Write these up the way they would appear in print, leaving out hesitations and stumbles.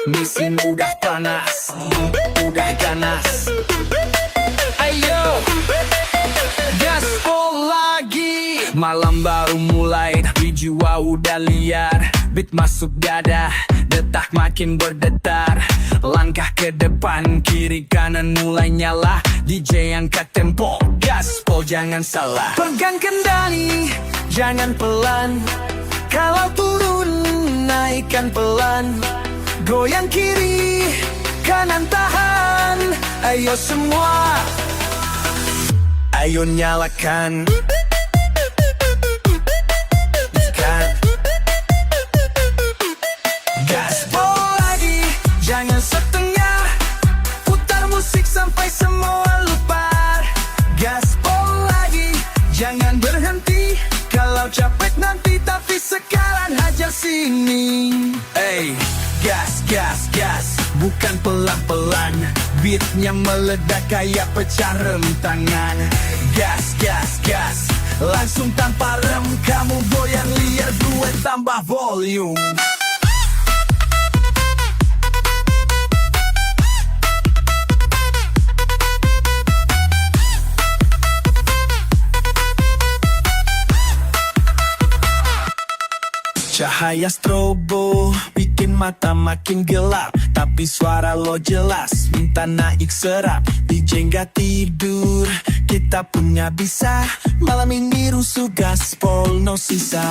Mesin udah panas, udah ganas. Ayo, gaspol lagi. Malam baru mulai, tapi jiwa udah liar. Beat masuk dada, detak makin berdetar. Langkah ke depan, kiri kanan mulai nyala. DJ angkat tempo, gaspol jangan salah. Pegang kendali, jangan pelan. Kalau turun, naikkan pelan. Goyang kiri, kanan tahan. Ayo semua, ayo nyalakan. Gaspol lagi, jangan setengah. Putar musik sampai semua lupa. Gaspol lagi, jangan berhenti. Kalau capek nanti, tapi sekarang hajar sini. Hey, gas, gas, gas, bukan pelan-pelan. Beatnya meledak kayak pecah rem tangan. Gas, gas, gas, langsung tanpa rem. Kamu goyang liar, duet tambah volume. Cahaya strobo bikin mata makin gelap, tapi suara lo jelas, minta naik serap. DJ nggak tidur, kita punya bisa. Malam ini rusuh gaspol no sisa.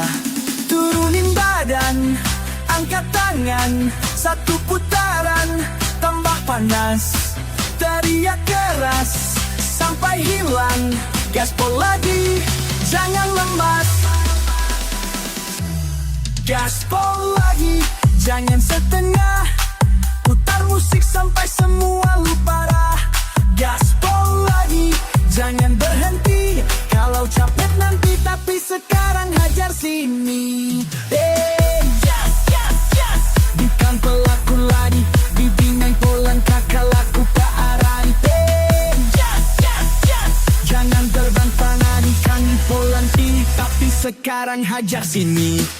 Turunin badan, angkat tangan. Satu putaran, tambah panas. Teriak keras, sampai hilang. Gaspol lagi, jangan lemas. Gaspol lagi, jangan setengah. Putar musik sampai semua lupa. Gaspol lagi, jangan berhenti. Kalau capek nanti, tapi sekarang hajar sini. Yes, yes, yes. Bukan pelaku lagi, bimbingan polan kakak laku Pak Arani. Yes, yes, yes. Jangan terbang panah di kangen polan tinggi, tapi sekarang hajar sini.